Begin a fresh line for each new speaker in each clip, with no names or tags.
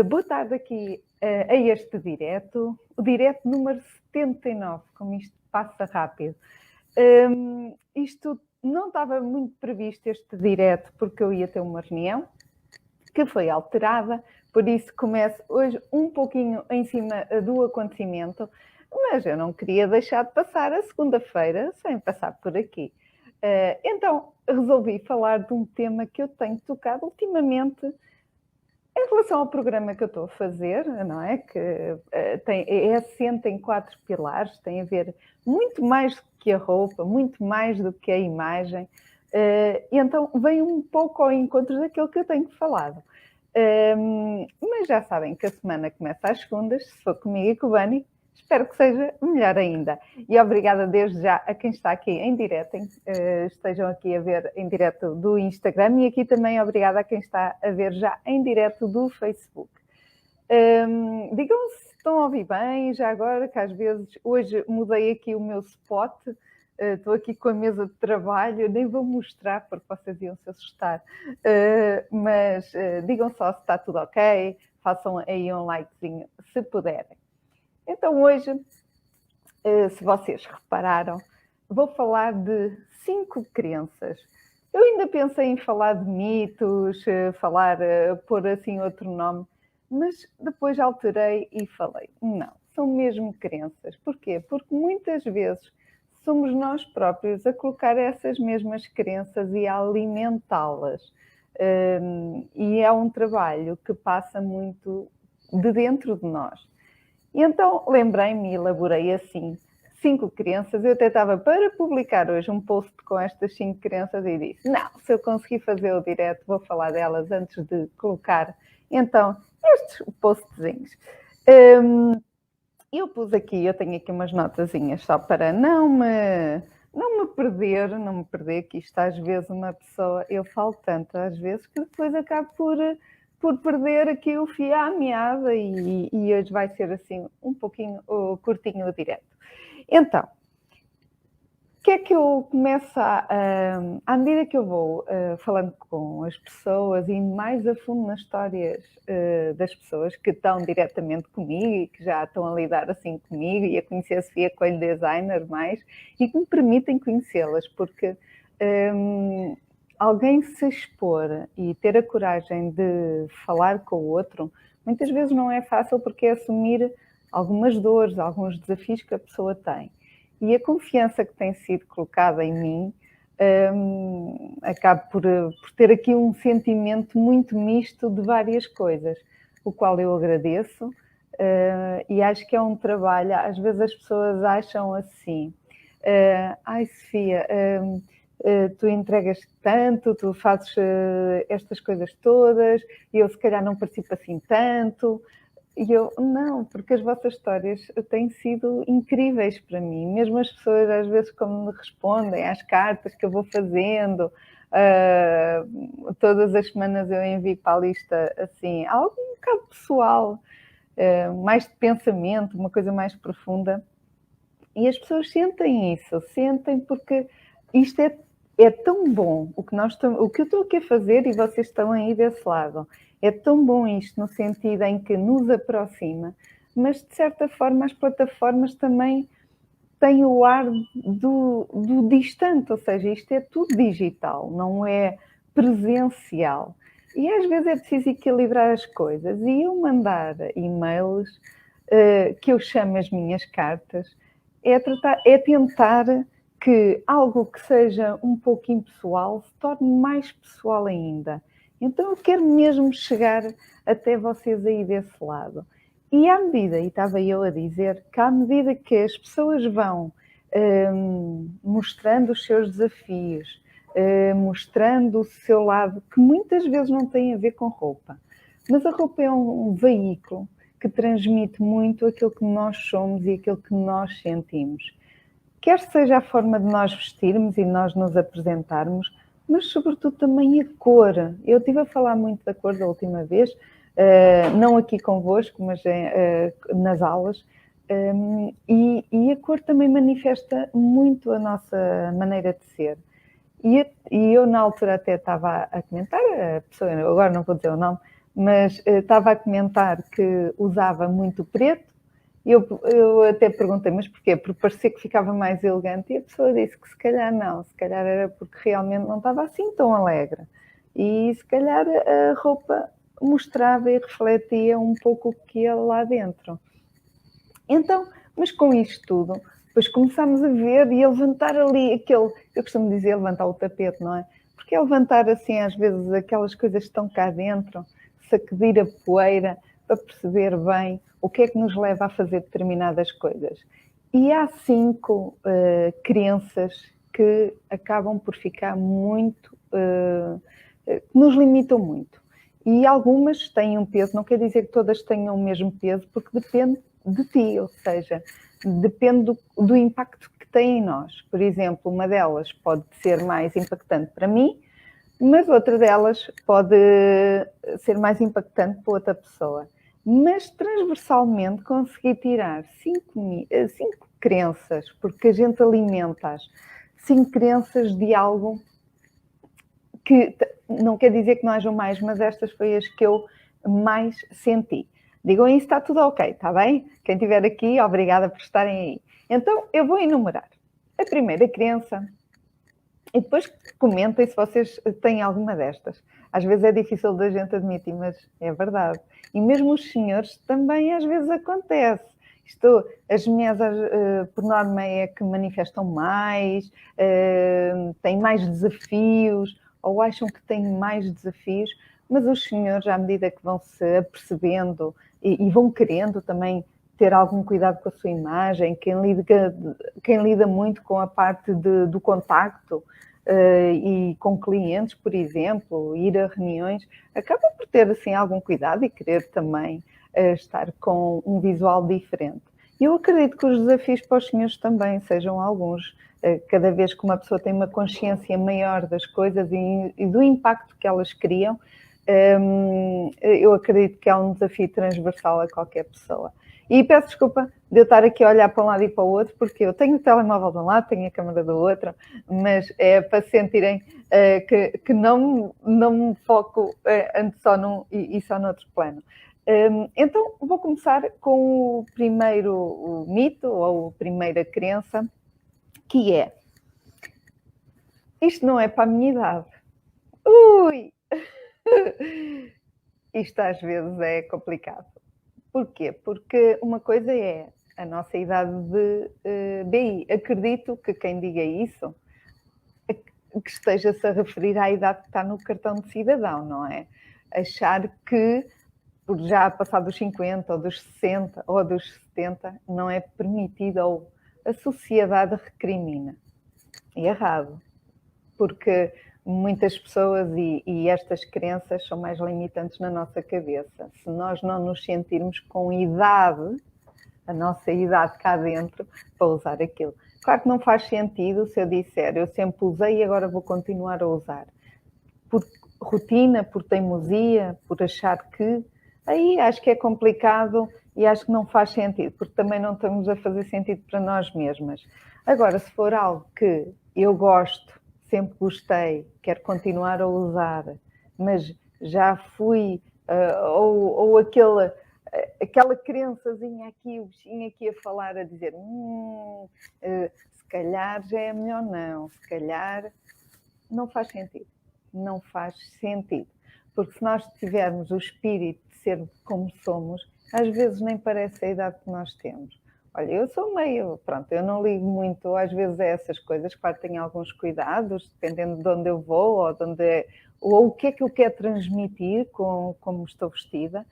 Boa tarde aqui a este direto, o direto número 79, como isto passa rápido. Isto não estava muito previsto, este direto, porque eu ia ter uma reunião que foi alterada, por isso começo hoje um pouquinho em cima do acontecimento, mas eu não queria deixar de passar a segunda-feira sem passar por aqui. Então resolvi falar de um tema que eu tenho tocado ultimamente em relação ao programa que eu estou a fazer, não é? Que é assente em 4 pilares, tem a ver muito mais do que a roupa, muito mais do que a imagem, e então vem um pouco ao encontro daquilo que eu tenho falado. Mas já sabem que a semana começa às segundas, se for comigo e com o Bani, espero que seja melhor ainda. E obrigada desde já a quem está aqui em direto, estejam aqui a ver em direto do Instagram, e aqui também obrigada a quem está a ver já em direto do Facebook. Digam se estão a ouvir bem, já agora, que às vezes, hoje mudei aqui o meu spot, estou aqui com a mesa de trabalho, nem vou mostrar porque vocês iam se assustar, mas digam só se está tudo ok, façam aí um likezinho se puderem. Então hoje, se vocês repararam, vou falar de 5 crenças. Eu ainda pensei em falar de mitos, pôr assim outro nome, mas depois alterei e falei, não, são mesmo crenças. Porquê? Porque muitas vezes somos nós próprios a colocar essas mesmas crenças e a alimentá-las. E é um trabalho que passa muito de dentro de nós. E então lembrei-me e elaborei assim 5 crenças. Eu até estava para publicar hoje um post com estas 5 crenças e disse, não, se eu conseguir fazer o direto, vou falar delas antes de colocar então estes postzinhos. Eu pus aqui, eu tenho aqui umas notazinhas só para não me perder, que isto às vezes uma pessoa, eu falo tanto às vezes que depois acabo por perder aqui o fio à meada e hoje vai ser assim um pouquinho curtinho o direto. Então, o que é que eu começo à medida que eu vou falando com as pessoas e indo mais a fundo nas histórias das pessoas que estão diretamente comigo e que já estão a lidar assim comigo e a conhecer a Sofia Coelho Designer mais e que me permitem conhecê-las, porque alguém se expor e ter a coragem de falar com o outro, muitas vezes não é fácil porque é assumir algumas dores, alguns desafios que a pessoa tem. E a confiança que tem sido colocada em mim acaba por ter aqui um sentimento muito misto de várias coisas, o qual eu agradeço e acho que é um trabalho. Às vezes as pessoas acham assim, ai Sofia, tu entregas tanto, tu fazes estas coisas todas, e eu se calhar não participo assim tanto. E eu, não, porque as vossas histórias têm sido incríveis para mim. Mesmo as pessoas, às vezes, como me respondem às cartas que eu vou fazendo, todas as semanas eu envio para a lista, assim, algo um bocado pessoal, mais de pensamento, uma coisa mais profunda. E as pessoas sentem isso, sentem porque isto é tão bom, o que eu estou aqui a fazer e vocês estão aí desse lado. É tão bom isto no sentido em que nos aproxima, mas de certa forma as plataformas também têm o ar do distante, ou seja, isto é tudo digital, não é presencial. E às vezes é preciso equilibrar as coisas. E eu mandar e-mails, que eu chamo as minhas cartas, é tentar que algo que seja um pouco impessoal se torne mais pessoal ainda. Então eu quero mesmo chegar até vocês aí desse lado. E à medida, e estava eu a dizer, que à medida que as pessoas vão mostrando os seus desafios, mostrando o seu lado, que muitas vezes não tem a ver com roupa, mas a roupa é um veículo que transmite muito aquilo que nós somos e aquilo que nós sentimos. Quer seja a forma de nós vestirmos e nós nos apresentarmos, mas sobretudo também a cor. Eu estive a falar muito da cor da última vez, não aqui convosco, mas nas aulas, e a cor também manifesta muito a nossa maneira de ser. E eu na altura até estava a comentar, a pessoa, agora não vou dizer o nome, mas estava a comentar que usava muito preto. Eu até perguntei, mas porquê? Porque parecia que ficava mais elegante, e a pessoa disse que se calhar não, se calhar era porque realmente não estava assim tão alegre. E se calhar a roupa mostrava e refletia um pouco o que ia lá dentro. Então, mas com isto tudo, depois começámos a ver e a levantar ali aquele, eu costumo dizer levantar o tapete, não é? Porque é levantar assim às vezes aquelas coisas que estão cá dentro, sacudir a poeira para perceber bem o que é que nos leva a fazer determinadas coisas. E há 5 crenças que acabam por ficar muito, que nos limitam muito. E algumas têm um peso, não quer dizer que todas tenham o mesmo peso, porque depende de ti, ou seja, depende do impacto que tem em nós. Por exemplo, uma delas pode ser mais impactante para mim, mas outra delas pode ser mais impactante para outra pessoa. Mas transversalmente conseguir tirar 5 crenças, porque a gente alimenta-as, 5 crenças de algo que não quer dizer que não hajam mais, mas estas foi as que eu mais senti. Digam isso, está tudo ok, está bem? Quem estiver aqui, obrigada por estarem aí. Então, eu vou enumerar a primeira crença e depois comentem se vocês têm alguma destas. Às vezes é difícil da gente admitir, mas é verdade. E mesmo os senhores também às vezes acontece. Isto, as mulheres, por norma, é que manifestam mais, têm mais desafios, ou acham que têm mais desafios, mas os senhores, à medida que vão se apercebendo e vão querendo também ter algum cuidado com a sua imagem, quem lida muito com a parte do contacto e com clientes, por exemplo, ir a reuniões, acaba por ter assim algum cuidado e querer também estar com um visual diferente. Eu acredito que os desafios para os senhores também sejam alguns. Cada vez que uma pessoa tem uma consciência maior das coisas e do impacto que elas criam, eu acredito que é um desafio transversal a qualquer pessoa. E peço desculpa de eu estar aqui a olhar para um lado e para o outro, porque eu tenho o telemóvel de um lado, tenho a câmera do outro, mas é para sentirem que não me foco só num e só no outro plano. Então, vou começar com o primeiro mito, ou a primeira crença, que é: isto não é para a minha idade. Ui! Isto às vezes é complicado. Porquê? Porque uma coisa é a nossa idade de BI. Acredito que quem diga isso que esteja-se a referir à idade que está no cartão de cidadão, não é? Achar que por já passar dos 50 ou dos 60 ou dos 70 não é permitido, ou a sociedade recrimina. E errado. Porque muitas pessoas e estas crenças são mais limitantes na nossa cabeça. Se nós não nos sentirmos com idade, a nossa idade cá dentro, para usar aquilo. Claro que não faz sentido se eu disser eu sempre usei e agora vou continuar a usar. Por rotina, por teimosia, por achar que... Aí acho que é complicado e acho que não faz sentido, porque também não estamos a fazer sentido para nós mesmas. Agora, se for algo que eu gosto, sempre gostei, quero continuar a usar, mas já fui, ou aquela crençazinha aqui, o bichinho aqui a falar, a dizer se calhar já é melhor não, se calhar não faz sentido. Não faz sentido. Porque se nós tivermos o espírito de ser como somos, às vezes nem parece a idade que nós temos. Olha, eu sou meio, pronto, eu não ligo muito às vezes a essas coisas, claro que tenho alguns cuidados, dependendo de onde eu vou, ou o que é que eu quero transmitir com como estou vestida,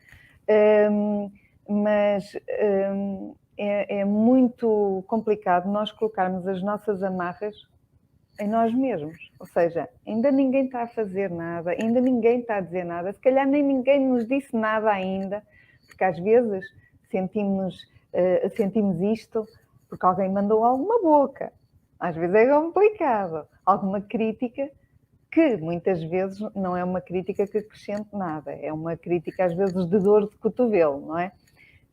mas é muito complicado nós colocarmos as nossas amarras em nós mesmos, ou seja, ainda ninguém está a fazer nada, ainda ninguém está a dizer nada, se calhar nem ninguém nos disse nada ainda, porque às vezes sentimos isto porque alguém mandou alguma boca, às vezes é complicado, alguma crítica que muitas vezes não é uma crítica que acrescente nada, é uma crítica às vezes de dor de cotovelo, não é?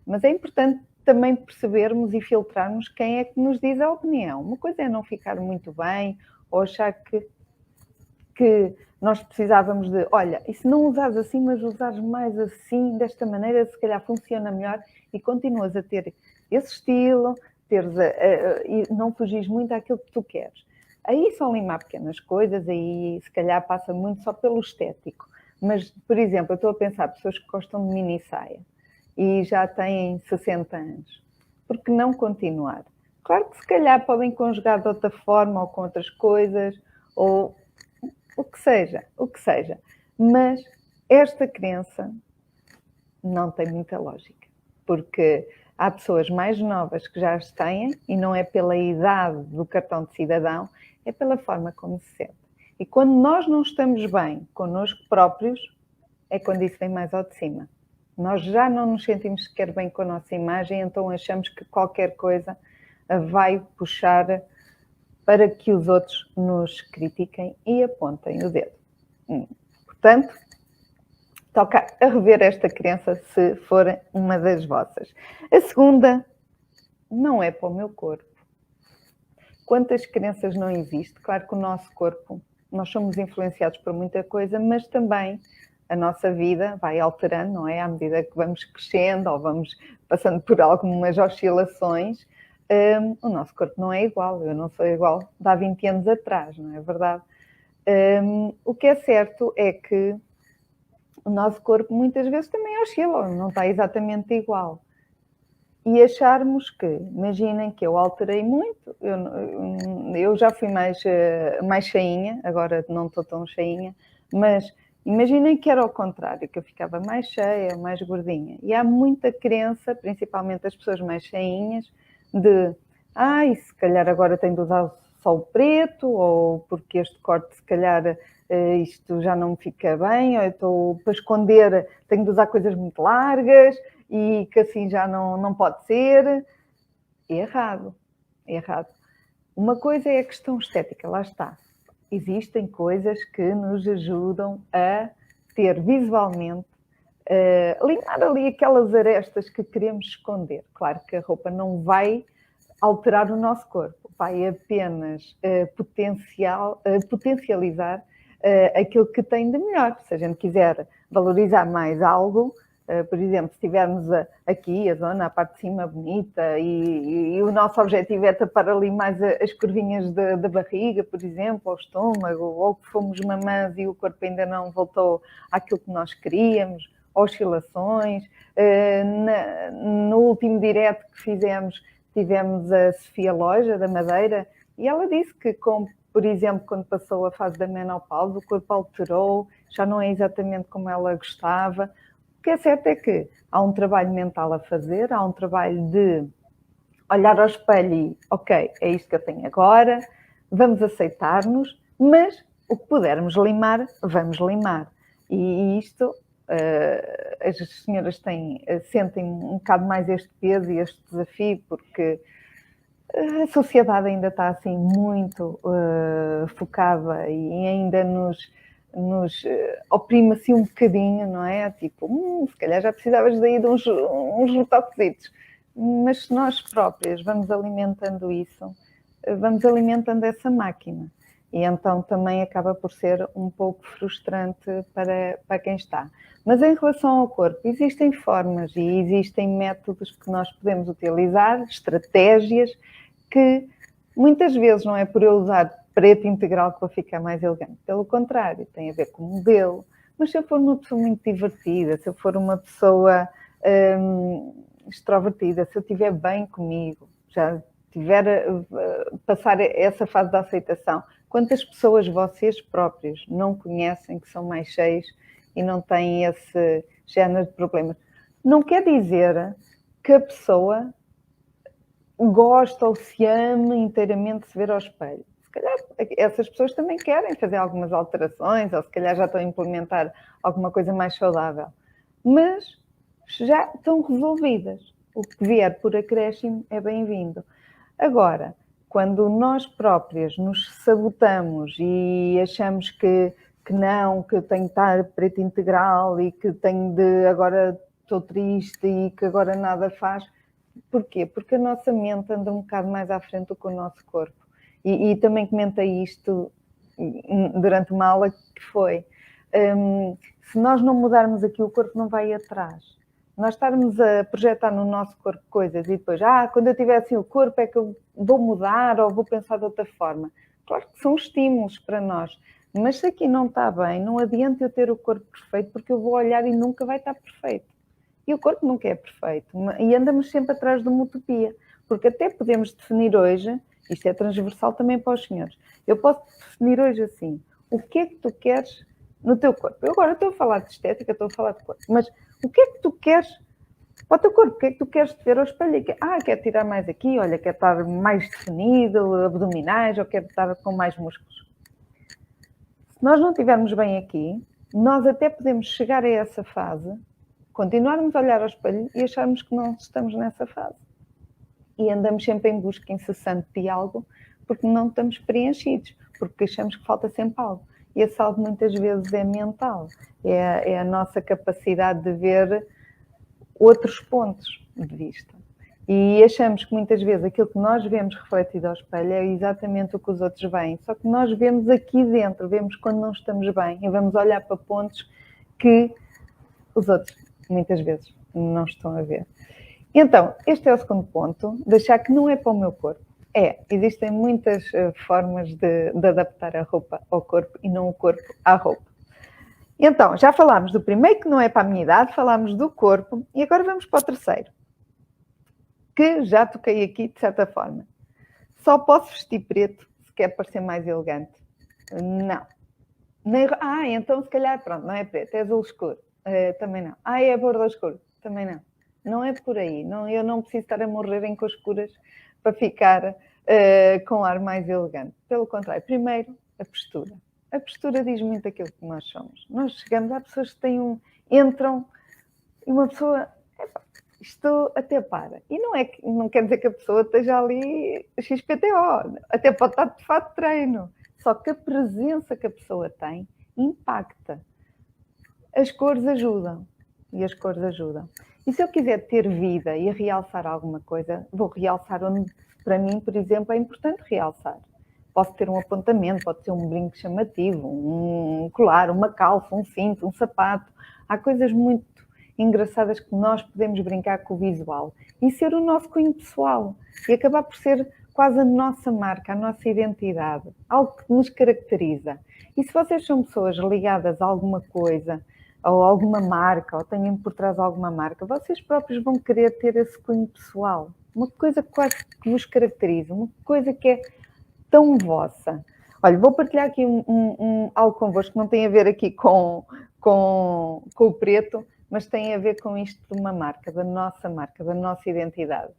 Mas é importante também percebermos e filtrarmos quem é que nos diz a opinião. Uma coisa é não ficar muito bem ou achar que que nós precisávamos de, olha, e se não usares assim, mas usares mais assim, desta maneira, se calhar funciona melhor, e continuas a ter esse estilo, e não fugires muito àquilo que tu queres. Aí só limar pequenas coisas, aí se calhar passa muito só pelo estético. Mas, por exemplo, eu estou a pensar pessoas que gostam de mini saia e já têm 60 anos. Por que não continuar? Claro que se calhar podem conjugar de outra forma ou com outras coisas, ou o que seja. Mas esta crença não tem muita lógica, porque há pessoas mais novas que já as têm e não é pela idade do cartão de cidadão, é pela forma como se sente. E quando nós não estamos bem connosco próprios, é quando isso vem mais ao de cima. Nós já não nos sentimos sequer bem com a nossa imagem, então achamos que qualquer coisa vai puxar para que os outros nos critiquem e apontem o dedo. Portanto, toca a rever esta crença se for uma das vossas. A segunda, não é para o meu corpo. Quantas crenças não existe? Claro que o nosso corpo, nós somos influenciados por muita coisa, mas também a nossa vida vai alterando, não é? À medida que vamos crescendo ou vamos passando por algumas oscilações, o nosso corpo não é igual. Eu não sou igual de há 20 anos atrás, não é verdade? O que é certo é que o nosso corpo muitas vezes também oscila, não está exatamente igual. E acharmos que, imaginem que eu alterei muito, eu já fui mais cheinha, agora não estou tão cheinha, mas imaginem que era ao contrário, que eu ficava mais cheia, mais gordinha. E há muita crença, principalmente as pessoas mais cheinhas, de se calhar agora tenho de usar só o preto, ou porque este corte se calhar isto já não me fica bem, ou eu estou para esconder, tenho de usar coisas muito largas, e que assim já não pode ser. Errado. Uma coisa é a questão estética, lá está. Existem coisas que nos ajudam a ter visualmente, limar ali aquelas arestas que queremos esconder. Claro que a roupa não vai alterar o nosso corpo, vai apenas potencializar aquilo que tem de melhor. Se a gente quiser valorizar mais algo, por exemplo, se tivermos aqui a zona, a parte de cima bonita e o nosso objetivo é tapar ali mais as curvinhas da barriga, por exemplo, ou o estômago, ou que fomos mamãs e o corpo ainda não voltou àquilo que nós queríamos, oscilações. No último direto que fizemos, tivemos a Sofia Loja, da Madeira, e ela disse que, por exemplo, quando passou a fase da menopausa, o corpo alterou, já não é exatamente como ela gostava. O que é certo é que há um trabalho mental a fazer, há um trabalho de olhar ao espelho e, ok, é isto que eu tenho agora, vamos aceitar-nos, mas o que pudermos limar, vamos limar. E isto, as senhoras sentem um bocado mais este peso e este desafio, porque a sociedade ainda está assim muito focada e ainda nos oprime assim um bocadinho, não é? Tipo, se calhar já precisavas daí de uns retoquezitos. Mas se nós próprias vamos alimentando isso, vamos alimentando essa máquina. E então também acaba por ser um pouco frustrante para quem está. Mas em relação ao corpo, existem formas e existem métodos que nós podemos utilizar, estratégias, que muitas vezes não é por eu usar preto integral que vou ficar mais elegante. Pelo contrário, tem a ver com o modelo. Mas se eu for uma pessoa muito divertida, se eu for uma pessoa extrovertida, se eu estiver bem comigo, já tiver a passar essa fase da aceitação, quantas pessoas vocês próprios não conhecem que são mais cheios e não têm esse género de problemas? Não quer dizer que a pessoa gosta ou se ama inteiramente de se ver ao espelho. Se calhar essas pessoas também querem fazer algumas alterações, ou se calhar já estão a implementar alguma coisa mais saudável. Mas já estão resolvidas. O que vier por acréscimo é bem-vindo. Agora, quando nós próprias nos sabotamos e achamos que não, que tenho de estar preto integral e que tenho de agora estou triste e que agora nada faz. Porquê? Porque a nossa mente anda um bocado mais à frente do que o nosso corpo. E também comentei isto durante uma aula que foi, se nós não mudarmos aqui, o corpo não vai atrás. Nós estarmos a projetar no nosso corpo coisas e depois, quando eu tiver assim o corpo é que eu vou mudar ou vou pensar de outra forma. Claro que são estímulos para nós, mas se aqui não está bem, não adianta eu ter o corpo perfeito, porque eu vou olhar e nunca vai estar perfeito. E o corpo nunca é perfeito, e andamos sempre atrás de uma utopia, porque até podemos definir hoje, isto é transversal também para os senhores, eu posso definir hoje assim, o que é que tu queres no teu corpo? Eu agora estou a falar de estética, estou a falar de corpo, mas o que é que tu queres para o teu corpo? O que é que tu queres te ver ao espelho? Quero tirar mais aqui, olha, quero estar mais definido, abdominais, ou quero estar com mais músculos. Se nós não estivermos bem aqui, nós até podemos chegar a essa fase, continuarmos a olhar ao espelho e acharmos que não estamos nessa fase. E andamos sempre em busca incessante de algo, porque não estamos preenchidos, porque achamos que falta sempre algo. E esse algo muitas vezes é mental, é a nossa capacidade de ver outros pontos de vista. E achamos que muitas vezes aquilo que nós vemos refletido ao espelho é exatamente o que os outros veem, só que nós vemos aqui dentro, vemos quando não estamos bem e vamos olhar para pontos que os outros muitas vezes não estão a ver. Então, este é o segundo ponto, de achar que não é para o meu corpo. Existem muitas formas de adaptar a roupa ao corpo e não o corpo à roupa. Então, já falámos do primeiro que não é para a minha idade, falámos do corpo e agora vamos para o terceiro, que já toquei aqui de certa forma. Só posso vestir preto se quer parecer mais elegante. Não. Então se calhar, pronto, não é preto, é azul escuro. Também não. É bordo escuro. Também não. Não é por aí. Não, eu não preciso estar a morrer em cores escuras para ficar com um ar mais elegante. Pelo contrário, primeiro, a postura. A postura diz muito aquilo que nós somos. Nós chegamos, há pessoas que têm entram e uma pessoa, isto até para. E não quer dizer que a pessoa esteja ali XPTO, até pode estar de fato de treino. Só que a presença que a pessoa tem impacta. As cores ajudam. E as cores ajudam. E se eu quiser ter vida e realçar alguma coisa, vou realçar onde, para mim, por exemplo, é importante realçar. Posso ter um apontamento, pode ser um brinco chamativo, um colar, uma calça, um cinto, um sapato. Há coisas muito engraçadas que nós podemos brincar com o visual e ser o nosso cunho pessoal e acabar por ser quase a nossa marca, a nossa identidade, algo que nos caracteriza. E se vocês são pessoas ligadas a alguma coisa, ou alguma marca, ou têm por trás alguma marca, vocês próprios vão querer ter esse cunho pessoal. Uma coisa quase que vos caracteriza, uma coisa que é tão vossa. Olha, vou partilhar aqui algo convosco que não tem a ver aqui com o preto, mas tem a ver com isto de uma marca, da nossa identidade.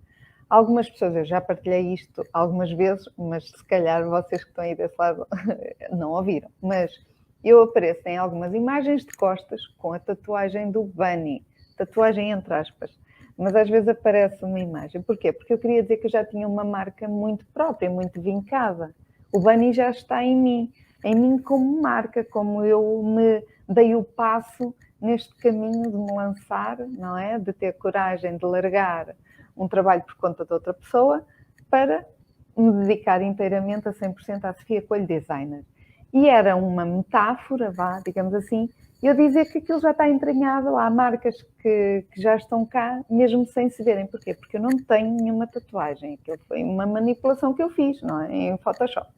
Algumas pessoas, eu já partilhei isto algumas vezes, mas se calhar vocês que estão aí desse lado não ouviram. Mas eu apareço em algumas imagens de costas com a tatuagem do Bunny, tatuagem entre aspas, mas às vezes aparece uma imagem. Porquê? Porque eu queria dizer que eu já tinha uma marca muito própria, muito vincada. O Bunny já está em mim como marca, como eu me dei o passo neste caminho de me lançar, não é? De ter coragem de largar um trabalho por conta de outra pessoa para me dedicar inteiramente a 100% à Sofia Coelho Designer. E era uma metáfora, digamos assim, eu dizer que aquilo já está entranhado, há marcas que já estão cá, mesmo sem se verem. Porquê? Porque eu não tenho nenhuma tatuagem, aquilo foi uma manipulação que eu fiz, não é? Em Photoshop.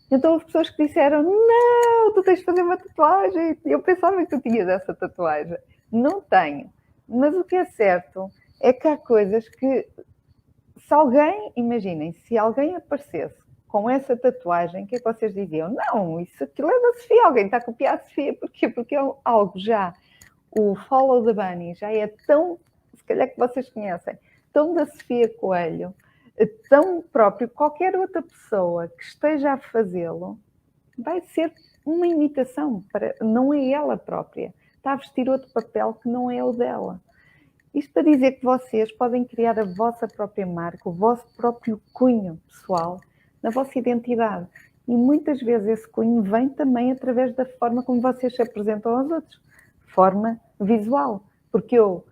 Então houve pessoas que disseram, não, tu tens de fazer uma tatuagem. Eu pensava que tu tinhas essa tatuagem. Não tenho. Mas o que é certo é que há coisas que, se alguém, imaginem, se alguém aparecesse com essa tatuagem, o que é que vocês diziam? Não, aquilo é da Sofia, alguém está a copiar a Sofia. Porquê? Porque é algo já, o Follow the Bunny já é tão, se calhar que vocês conhecem, tão da Sofia Coelho, tão próprio, qualquer outra pessoa que esteja a fazê-lo vai ser uma imitação, não é ela própria, está a vestir outro papel que não é o dela. Isto para dizer que vocês podem criar a vossa própria marca, o vosso próprio cunho pessoal, na vossa identidade. E muitas vezes esse cunho vem também através da forma como vocês se apresentam aos outros, forma visual. Porque eu,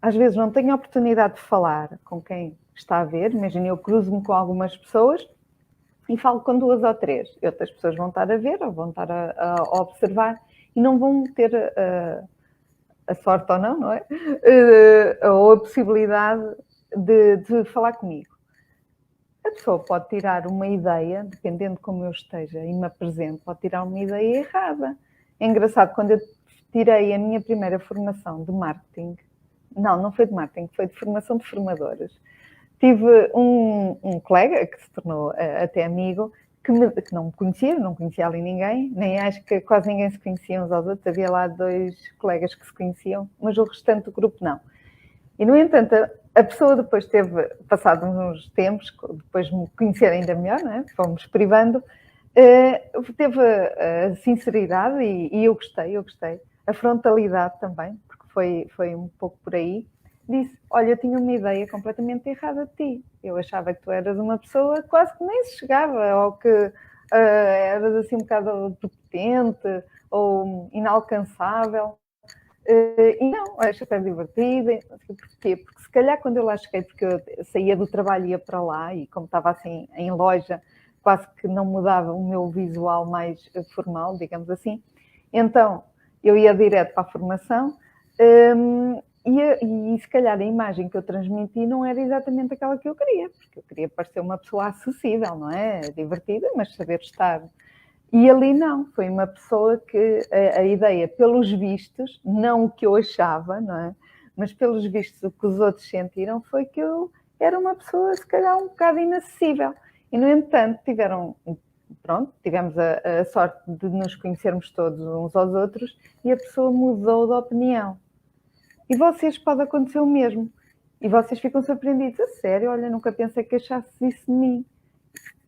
às vezes, não tenho a oportunidade de falar com quem está a ver, imagina, eu cruzo-me com algumas pessoas e falo com 2 ou 3. Outras pessoas vão estar a ver ou vão estar a observar e não vão ter a sorte ou não, não é? Ou a possibilidade de falar comigo. A pessoa pode tirar uma ideia, dependendo de como eu esteja e me apresento, pode tirar uma ideia errada. É engraçado, quando eu tirei a minha primeira formação de marketing, não foi de marketing, foi de formação de formadoras. Tive um colega, que se tornou até amigo, que não me conhecia, não conhecia ali ninguém, nem acho que quase ninguém se conhecia uns aos outros. Havia lá 2 colegas que se conheciam, mas o restante do grupo não. E, no entanto, a pessoa depois teve, passado uns tempos, depois de me conhecer ainda melhor, não é? Fomos privando, teve a sinceridade e eu gostei, a frontalidade também, porque foi um pouco por aí. Disse, olha, eu tinha uma ideia completamente errada de ti. Eu achava que tu eras uma pessoa quase que nem se chegava, ou que eras assim um bocado prepotente, ou inalcançável. E não, é super divertida. Porquê? Porque se calhar quando eu lá cheguei, porque eu saía do trabalho e ia para lá, e como estava assim em loja, quase que não mudava o meu visual mais formal, digamos assim. Então, eu ia direto para a formação, e se calhar a imagem que eu transmiti não era exatamente aquela que eu queria, porque eu queria parecer uma pessoa acessível, não é? Divertida, mas saber estar. E ali não, foi uma pessoa que a ideia, pelos vistos, não o que eu achava, não é? Mas pelos vistos, o que os outros sentiram foi que eu era uma pessoa, se calhar, um bocado inacessível. E, no entanto, tivemos a sorte de nos conhecermos todos uns aos outros e a pessoa mudou de opinião. E vocês pode acontecer o mesmo. E vocês ficam surpreendidos. A sério, olha, nunca pensei que achasses isso de mim.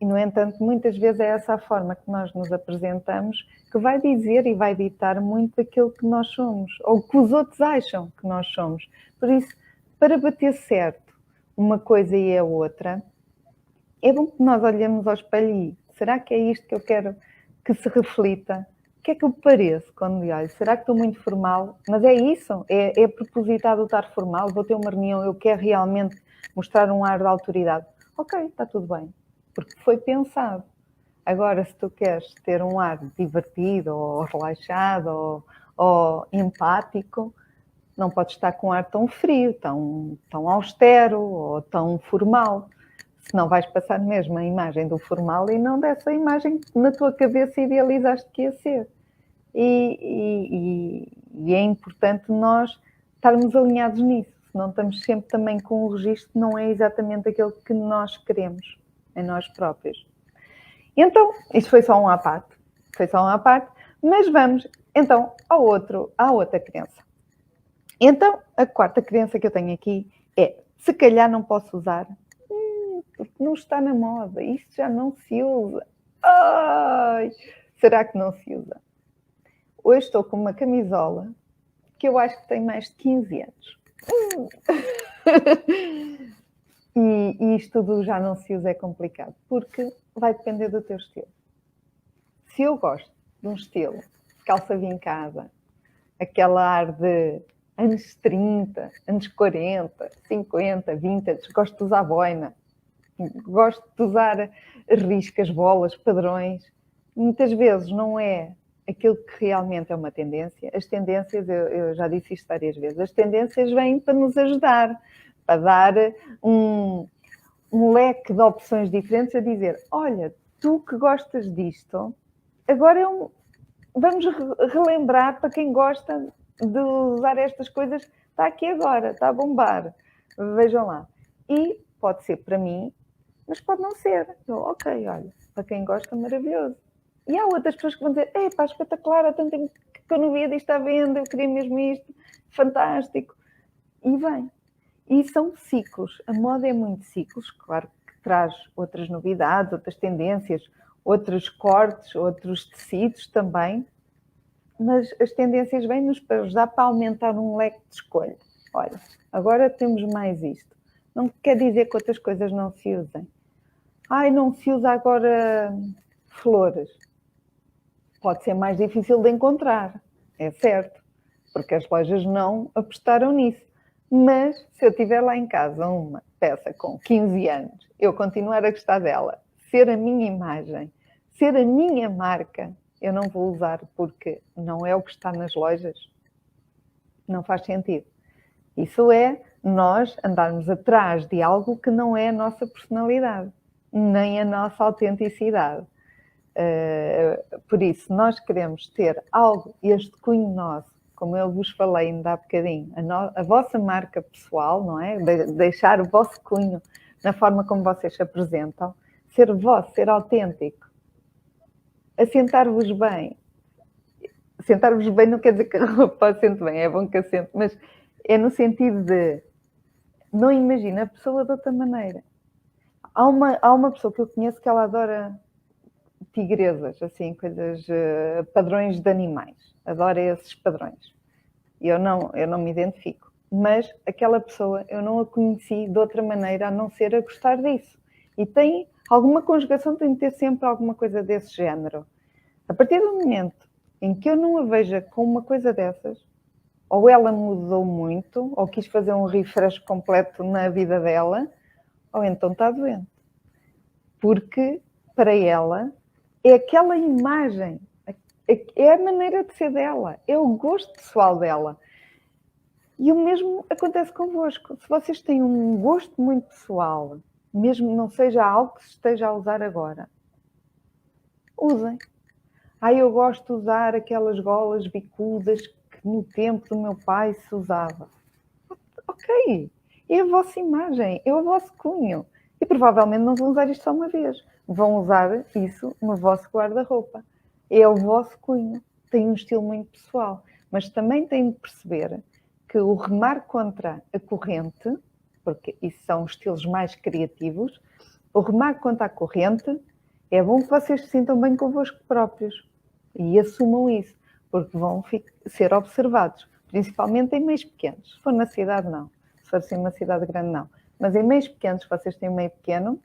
E, no entanto, muitas vezes é essa a forma que nós nos apresentamos que vai dizer e vai ditar muito daquilo que nós somos, ou que os outros acham que nós somos. Por isso, para bater certo uma coisa e a outra, é bom que nós olhemos ao espelho e será que é isto que eu quero que se reflita? O que é que eu pareço quando me olho? Será que estou muito formal? Mas é isso? É propositado estar formal? Vou ter uma reunião, eu quero realmente mostrar um ar de autoridade. Ok, está tudo bem, porque foi pensado. Agora, se tu queres ter um ar divertido, ou relaxado, ou empático, não podes estar com um ar tão frio, tão austero, ou tão formal. Senão vais passar mesmo a imagem do formal e não dessa imagem que na tua cabeça idealizaste que ia ser. E é importante nós estarmos alinhados nisso, senão estamos sempre também com o registro que não é exatamente aquilo que nós queremos em nós próprios. Então, isto foi só um à parte, mas vamos então à outra crença. Então, a 4ª crença que eu tenho aqui é, se calhar não posso usar, porque não está na moda, isto já não se usa. Ai, será que não se usa? Hoje estou com uma camisola que eu acho que tem mais de 15 anos. E isto do já não se usa é complicado, porque vai depender do teu estilo. Se eu gosto de um estilo calça vincada, aquele ar de anos 30, anos 40, 50, vintage, gosto de usar boina, gosto de usar riscas, bolas, padrões, muitas vezes não é aquilo que realmente é uma tendência. As tendências, eu já disse isto várias vezes, as tendências vêm para nos ajudar, para dar um leque de opções diferentes, a dizer, olha, tu que gostas disto, agora vamos relembrar para quem gosta de usar estas coisas, está aqui agora, está a bombar, vejam lá. E pode ser para mim, mas pode não ser. Ok, olha, para quem gosta, maravilhoso. E há outras pessoas que vão dizer, pá, espetacular, há tanto tempo que eu não via disto à venda, eu queria mesmo isto, fantástico. E vem. E são ciclos. A moda é muito ciclos, claro que traz outras novidades, outras tendências, outros cortes, outros tecidos também, mas as tendências vêm-nos para ajudar para aumentar um leque de escolha. Olha, agora temos mais isto. Não quer dizer que outras coisas não se usem. Não se usa agora flores. Pode ser mais difícil de encontrar, é certo, porque as lojas não apostaram nisso. Mas se eu tiver lá em casa uma peça com 15 anos, eu continuar a gostar dela, ser a minha imagem, ser a minha marca, eu não vou usar porque não é o que está nas lojas. Não faz sentido. Isso é nós andarmos atrás de algo que não é a nossa personalidade, nem a nossa autenticidade. Por isso, nós queremos ter algo, este cunho nosso, como eu vos falei ainda há bocadinho, a vossa marca pessoal, não é? Deixar o vosso cunho na forma como vocês se apresentam, ser vosso, ser autêntico, assentar-vos bem. Assentar-vos bem não quer dizer que a roupa assente bem, é bom que assente, mas é no sentido de não imagina a pessoa de outra maneira. Há uma pessoa que eu conheço que ela adora tigresas, assim, coisas, padrões de animais. Adora esses padrões. Eu não me identifico. Mas aquela pessoa, eu não a conheci de outra maneira a não ser a gostar disso. E tem alguma conjugação, tem de ter sempre alguma coisa desse género. A partir do momento em que eu não a veja com uma coisa dessas, ou ela mudou muito, ou quis fazer um refresh completo na vida dela, ou então está doente. Porque, para ela, é aquela imagem, é a maneira de ser dela, é o gosto pessoal dela. E o mesmo acontece convosco. Se vocês têm um gosto muito pessoal, mesmo não seja algo que se esteja a usar agora, usem. Eu gosto de usar aquelas golas bicudas que no tempo do meu pai se usava. Ok, é a vossa imagem, é o vosso cunho. E provavelmente não vão usar isto só uma vez. Vão usar isso no vosso guarda-roupa. É o vosso cunho. Tem um estilo muito pessoal. Mas também têm de perceber que o remar contra a corrente, porque isso são estilos mais criativos, o remar contra a corrente é bom que vocês se sintam bem convosco próprios e assumam isso, porque vão ser observados, principalmente em meios pequenos. Se for na cidade, não. Se for assim uma cidade grande, não. Mas em meios pequenos, se vocês têm um meio pequeno,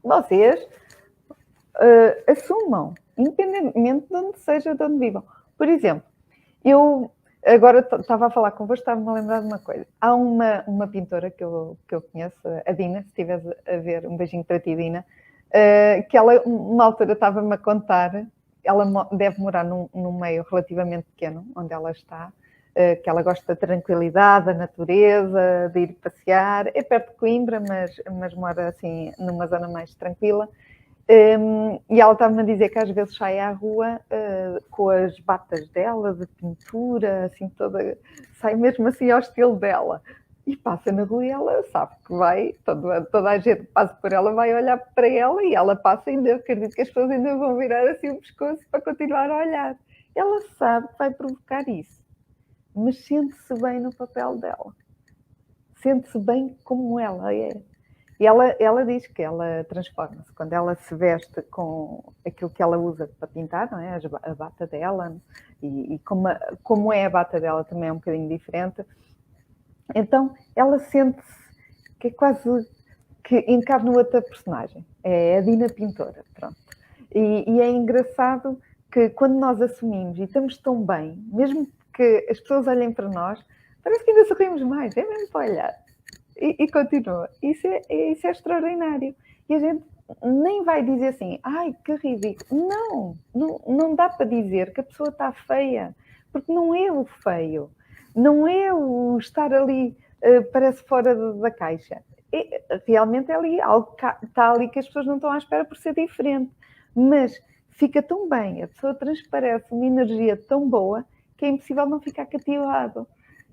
vocês assumam, independentemente de onde seja, de onde vivam. Por exemplo, eu agora estava a falar convosco, estava-me a lembrar de uma coisa. Há uma pintora que eu conheço, a Dina, se estiveres a ver, um beijinho para ti, Dina, que ela, uma altura, estava-me a contar, ela deve morar num meio relativamente pequeno, onde ela está, que ela gosta da tranquilidade, da natureza, de ir passear. É perto de Coimbra, mas mora assim numa zona mais tranquila. E ela estava-me a dizer que às vezes sai à rua com as batas dela, de pintura, assim toda, sai mesmo assim ao estilo dela. E passa na rua e ela sabe que vai, toda a gente passa por ela, vai olhar para ela e ela passa ainda, acredito que as pessoas ainda vão virar assim o pescoço para continuar a olhar. Ela sabe que vai provocar isso, mas sente-se bem no papel dela. Sente-se bem como ela é. E ela diz que ela transforma-se quando ela se veste com aquilo que ela usa para pintar, não é? A bata dela, e como é a bata dela também é um bocadinho diferente. Então, ela sente-se que é quase que encarna outra personagem. É a Dina Pintora, pronto. E é engraçado que quando nós assumimos e estamos tão bem, mesmo que as pessoas olhem para nós, parece que ainda sorrimos mais, é mesmo para olhar. E continua. Isso é extraordinário. E a gente nem vai dizer assim, ai, que ridículo. Não dá para dizer que a pessoa está feia, porque não é o feio, não é o estar ali, parece fora da caixa. Realmente é ali algo que está ali que as pessoas não estão à espera por ser diferente. Mas fica tão bem, a pessoa transparece uma energia tão boa que é impossível não ficar cativado.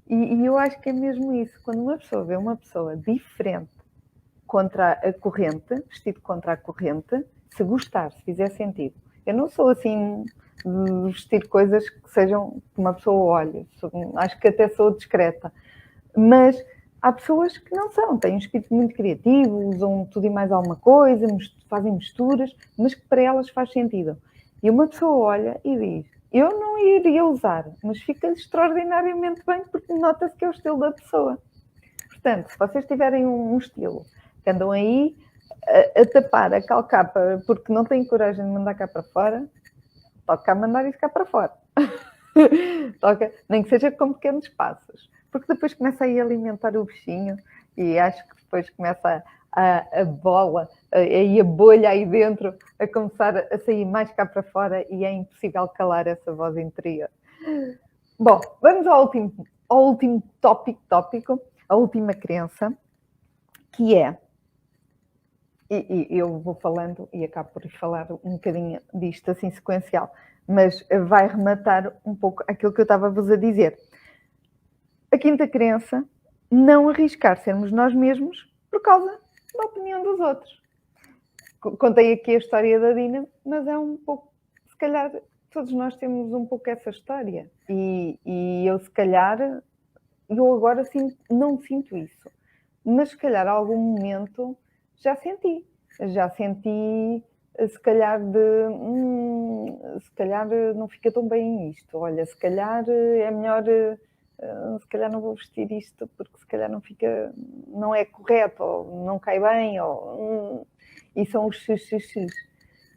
E eu acho que é mesmo isso. Quando uma pessoa vê uma pessoa diferente contra a corrente, vestido contra a corrente, se gostar, se fizer sentido. Eu não sou assim de vestir coisas que sejam que uma pessoa olhe. Acho que até sou discreta. Mas há pessoas que não são, têm um espírito muito criativo, usam tudo e mais alguma coisa, fazem misturas, mas que para elas faz sentido. E uma pessoa olha e diz, eu não iria usar, mas fica extraordinariamente bem porque nota-se que é o estilo da pessoa. Portanto, se vocês tiverem um estilo que andam aí a tapar, a calcar, porque não têm coragem de mandar cá para fora, toca a mandar isso cá para fora. Toca, nem que seja com pequenos passos. Porque depois começa a ir alimentar o bichinho e acho que depois começa a bola e a bolha aí dentro a começar a sair mais cá para fora e é impossível calar essa voz interior. Bom, vamos ao último tópico, a última crença, que é, e eu vou falando e acabo por falar um bocadinho disto assim sequencial, mas vai rematar um pouco aquilo que eu estava-vos a dizer. A quinta crença, não arriscar sermos nós mesmos por causa da opinião dos outros. Contei aqui a história da Dina, mas é um pouco, se calhar, todos nós temos um pouco essa história. E eu, se calhar, eu agora não sinto isso. Mas, se calhar, a algum momento já senti. Já senti, se calhar, se calhar não fica tão bem isto. Olha, se calhar é melhor, se calhar não vou vestir isto porque se calhar não é correto, ou não cai bem, e são os xxx.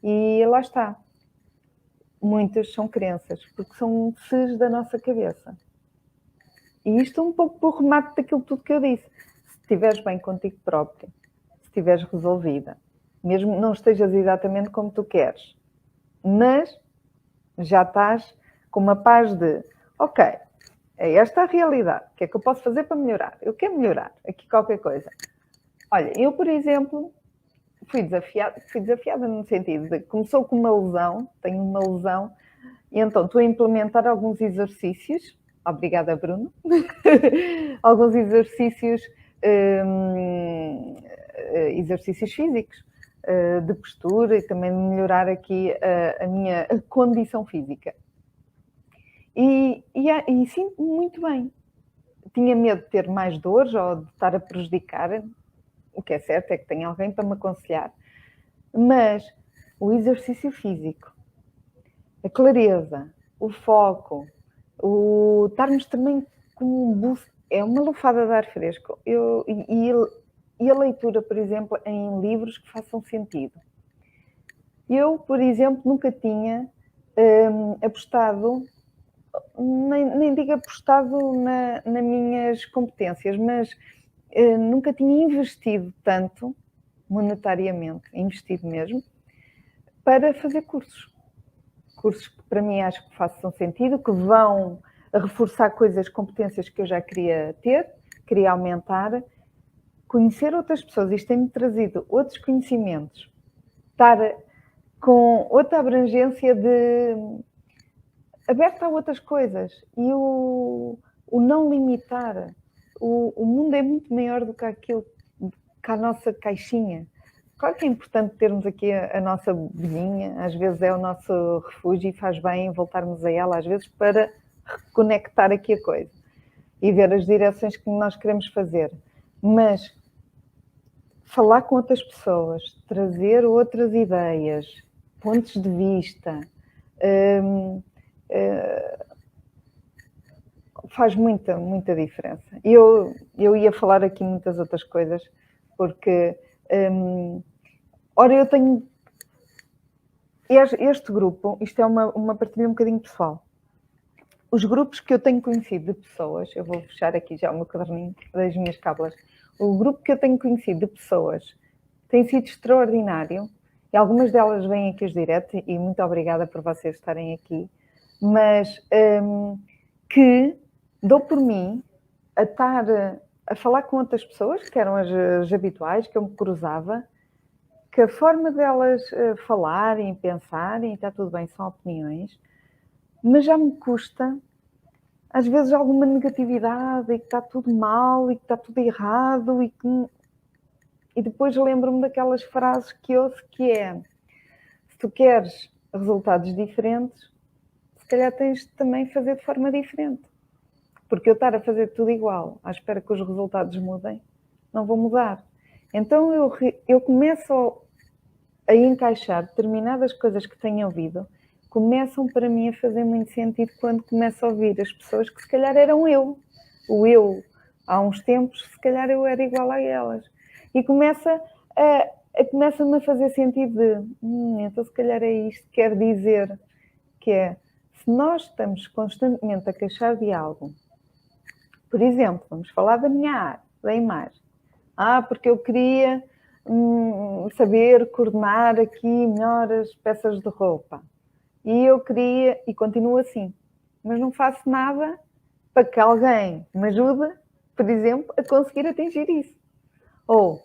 E lá está. Muitas são crenças, porque são ses da nossa cabeça. E isto é um pouco por remate daquilo tudo que eu disse. Se estiveres bem contigo próprio, se estiveres resolvida, mesmo não estejas exatamente como tu queres, mas já estás com uma paz de, ok, é esta a realidade, o que é que eu posso fazer para melhorar? Eu quero melhorar aqui qualquer coisa. Olha, eu, por exemplo, fui desafiada no sentido de, começou com uma lesão, tenho uma lesão, e então estou a implementar alguns exercícios, obrigada Bruno, alguns exercícios físicos, de postura e também de melhorar aqui a minha condição física. E sinto-me muito bem. Tinha medo de ter mais dores ou de estar a prejudicar. O que é certo é que tenho alguém para me aconselhar. Mas o exercício físico, a clareza, o foco, o estarmos também com um boost, é uma lufada de ar fresco. E a leitura, por exemplo, em livros que façam sentido. Eu, por exemplo, nunca tinha apostado, nem digo apostado nas minhas competências, mas nunca tinha investido tanto, monetariamente, investido mesmo, para fazer cursos. Cursos que para mim acho que façam sentido, que vão reforçar competências que eu já queria ter, queria aumentar, conhecer outras pessoas. Isto tem-me trazido outros conhecimentos, estar com outra abrangência aberta a outras coisas e o não limitar. O mundo é muito maior do que aquilo, que a nossa caixinha. Claro que é importante termos aqui a nossa vizinha, às vezes é o nosso refúgio e faz bem voltarmos a ela, às vezes para reconectar aqui a coisa e ver as direções que nós queremos fazer. Mas falar com outras pessoas, trazer outras ideias, pontos de vista, faz muita diferença. Eu ia falar aqui muitas outras coisas, porque ora, eu tenho este grupo, isto é uma partilha um bocadinho pessoal. Os grupos que eu tenho conhecido de pessoas, eu vou fechar aqui já o meu caderninho das minhas cábulas, o grupo que eu tenho conhecido de pessoas tem sido extraordinário, e algumas delas vêm aqui os diretos, e muito obrigada por vocês estarem aqui, mas que dou por mim a estar a falar com outras pessoas, que eram as habituais, que eu me cruzava, que a forma delas falarem, pensarem, está tudo bem, são opiniões, mas já me custa, às vezes, alguma negatividade, e que está tudo mal, e que está tudo errado, e depois lembro-me daquelas frases que ouço, que é, se tu queres resultados diferentes, se calhar tens de também fazer de forma diferente. Porque eu estar a fazer tudo igual, à espera que os resultados mudem, não vão mudar. Então eu começo a encaixar determinadas coisas que tenho ouvido, começam para mim a fazer muito sentido quando começo a ouvir as pessoas que se calhar eram eu. O eu, há uns tempos, se calhar eu era igual a elas. E começa-me a fazer sentido de, então se calhar é isto que quer dizer, que é, se nós estamos constantemente a queixar de algo, por exemplo, vamos falar da minha área, da imagem. Porque eu queria saber coordenar aqui melhor as peças de roupa. E eu queria, e continuo assim, mas não faço nada para que alguém me ajude, por exemplo, a conseguir atingir isso. Ou,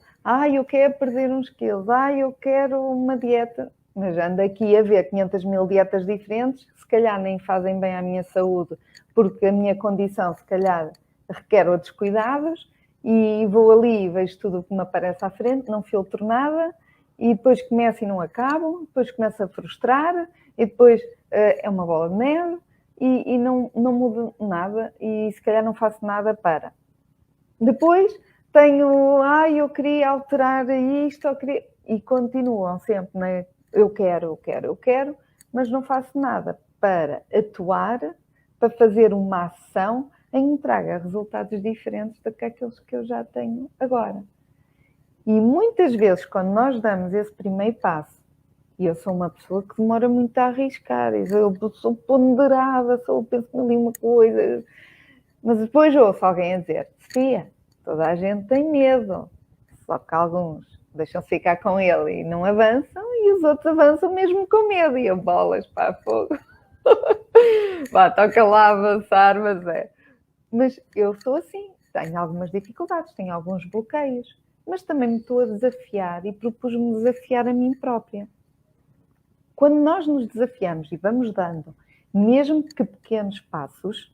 eu quero perder uns quilos, eu quero uma dieta, mas ando aqui a ver 500 mil dietas diferentes, se calhar nem fazem bem à minha saúde, porque a minha condição, se calhar, requer outros cuidados, e vou ali e vejo tudo o que me aparece à frente, não filtro nada, e depois começo e não acabo, depois começo a frustrar, e depois é uma bola de neve, e não mudo nada, e se calhar não faço nada para. Depois tenho, eu queria alterar isto, e continuam sempre, né? Eu quero, mas não faço nada para atuar, para fazer uma ação em que me traga resultados diferentes do que aqueles que eu já tenho agora. E muitas vezes, quando nós damos esse primeiro passo, e eu sou uma pessoa que demora muito a arriscar, eu sou ponderada, penso ali uma coisa, mas depois ouço alguém a dizer, Sofia, toda a gente tem medo, só que alguns deixam-se ficar com ele e não avançam, e os outros avançam mesmo com medo, e eu bolas para fogo. Toca lá avançar, mas eu sou assim, tenho algumas dificuldades, tenho alguns bloqueios, mas também me estou a desafiar e propus-me desafiar a mim própria. Quando nós nos desafiamos e vamos dando, mesmo que pequenos passos,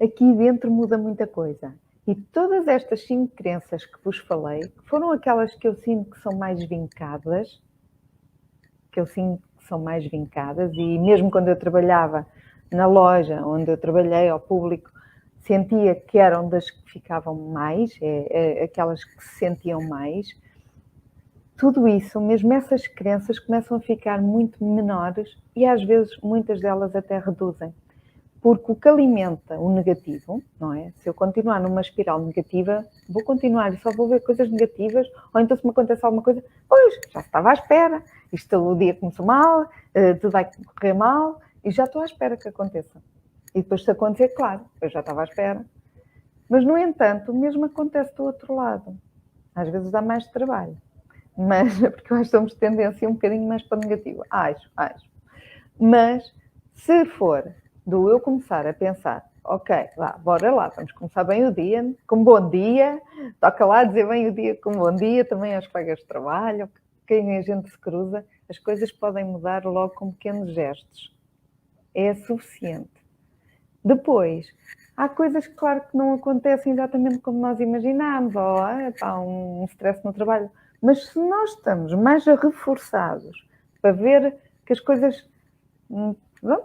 aqui dentro muda muita coisa. E todas estas 5 crenças que vos falei, foram aquelas que eu sinto que são mais vincadas, e mesmo quando eu trabalhava na loja, onde eu trabalhei ao público, sentia que eram das que ficavam mais, aquelas que se sentiam mais. Tudo isso, mesmo essas crenças, começam a ficar muito menores e às vezes muitas delas até reduzem. Porque o que alimenta o negativo, não é? Se eu continuar numa espiral negativa, vou continuar e só vou ver coisas negativas, ou então se me acontece alguma coisa, pois, já estava à espera, o dia começou mal, tudo vai correr mal, e já estou à espera que aconteça. E depois se acontecer, claro, eu já estava à espera. Mas, no entanto, o mesmo acontece do outro lado. Às vezes dá mais trabalho. Mas, porque nós somos de tendência um bocadinho mais para o negativo. Acho. Mas, se for do eu começar a pensar, ok, bora lá, vamos começar bem o dia, com bom dia, toca lá dizer bem o dia com bom dia, também aos colegas de trabalho, quem a gente se cruza, as coisas podem mudar logo com pequenos gestos. É suficiente. Depois, há coisas, claro, que não acontecem exatamente como nós imaginámos, ou um stress no trabalho, mas se nós estamos mais reforçados para ver que as coisas,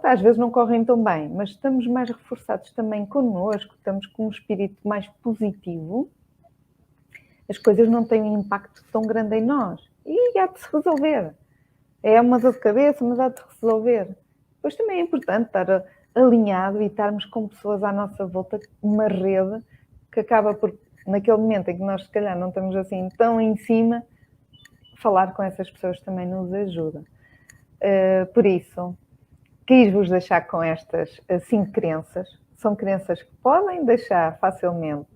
às vezes não correm tão bem, mas estamos mais reforçados também connosco, estamos com um espírito mais positivo, as coisas não têm um impacto tão grande em nós. E há de se resolver. É uma dor de cabeça, mas há de se resolver. Depois também é importante estar alinhado e estarmos com pessoas à nossa volta, uma rede que acaba por, naquele momento em que nós se calhar não estamos assim tão em cima, falar com essas pessoas também nos ajuda. Por isso, quis-vos deixar com estas 5 crenças. São crenças que podem deixar facilmente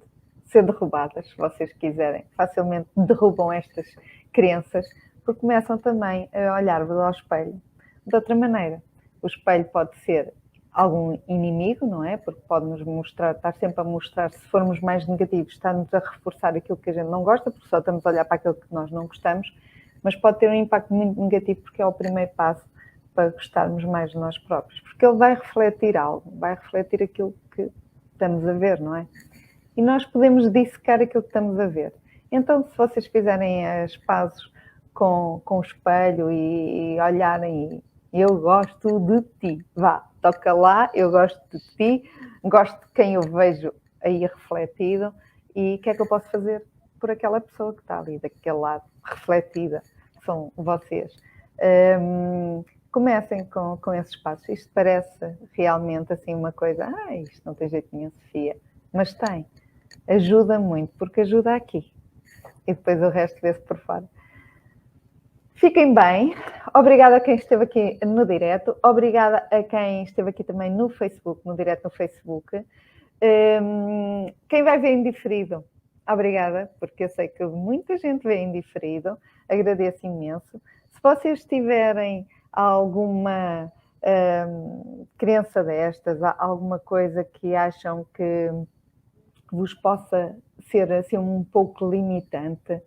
ser derrubadas, se vocês quiserem. Facilmente derrubam estas crenças, porque começam também a olhar-vos ao espelho de outra maneira. O espelho pode ser algum inimigo, não é? Porque pode-nos mostrar, estar sempre a mostrar, se formos mais negativos, está-nos a reforçar aquilo que a gente não gosta, porque só estamos a olhar para aquilo que nós não gostamos, mas pode ter um impacto muito negativo, porque é o primeiro passo para gostarmos mais de nós próprios, porque ele vai refletir algo, vai refletir aquilo que estamos a ver, não é? E nós podemos dissecar aquilo que estamos a ver. Então, se vocês fizerem as pazes com o espelho e olharem e eu gosto de ti, toca lá, eu gosto de ti, gosto de quem eu vejo aí refletido e o que é que eu posso fazer por aquela pessoa que está ali, daquele lado, refletida, que são vocês. Comecem com esses passos. Isto parece realmente assim uma coisa, isto não tem jeito nenhum, Sofia, mas tem. Ajuda muito, porque ajuda aqui. E depois o resto vê-se por fora. Fiquem bem. Obrigada a quem esteve aqui no direto. Obrigada a quem esteve aqui também no Facebook, no direto no Facebook. Quem vai ver em diferido, obrigada, porque eu sei que muita gente vê em diferido, agradeço imenso. Se vocês tiverem alguma crença destas, alguma coisa que acham que vos possa ser assim um pouco limitante,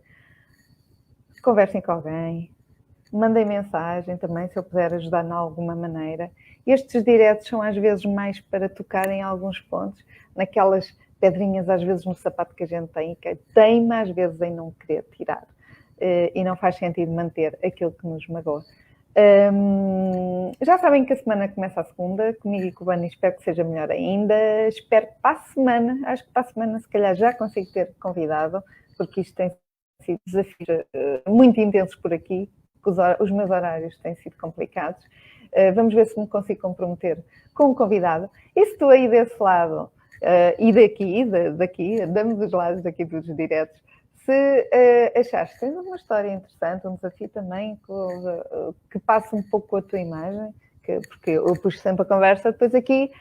conversem com alguém, mandem mensagem também, se eu puder ajudar de alguma maneira. Estes diretos são às vezes mais para tocar em alguns pontos, naquelas pedrinhas às vezes no sapato que a gente tem, que teima às vezes em não querer tirar. E não faz sentido manter aquilo que nos magoa. Já sabem que a semana começa a segunda, comigo e com o Bani, espero que seja melhor ainda. Espero que para a semana, acho que para a semana se calhar já consigo ter convidado, porque isto tem sido desafios muito intensos por aqui, os meus horários têm sido complicados. Vamos ver se me consigo comprometer com um convidado. E se estou aí desse lado e daqui, damos os lados daqui dos diretos, se achares que tens uma história interessante, um desafio também que passe um pouco com a tua imagem, porque eu puxo sempre a conversa depois aqui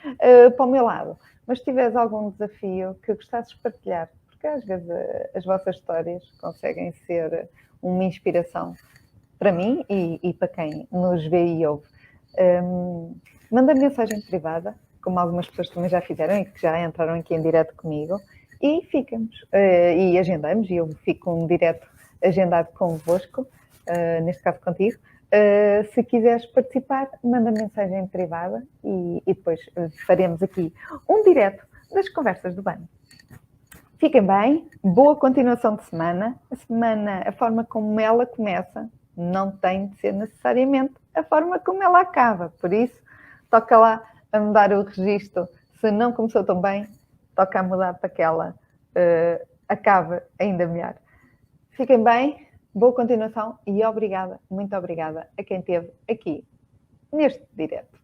para o meu lado, mas se tiveres algum desafio que gostasses de partilhar, porque às vezes as vossas histórias conseguem ser uma inspiração para mim e para quem nos vê e ouve. Manda mensagem privada, como algumas pessoas também já fizeram e que já entraram aqui em direto comigo, e ficamos, e agendamos, e eu fico um direto agendado convosco, neste caso contigo. Se quiseres participar, manda mensagem privada e depois faremos aqui um direto das conversas do Bani. Fiquem bem, boa continuação de semana. A semana, a forma como ela começa, não tem de ser necessariamente a forma como ela acaba. Por isso, toca lá a mudar o registro. Se não começou tão bem, toca a mudar para que ela acabe ainda melhor. Fiquem bem, boa continuação e obrigada, muito obrigada a quem esteve aqui neste direto.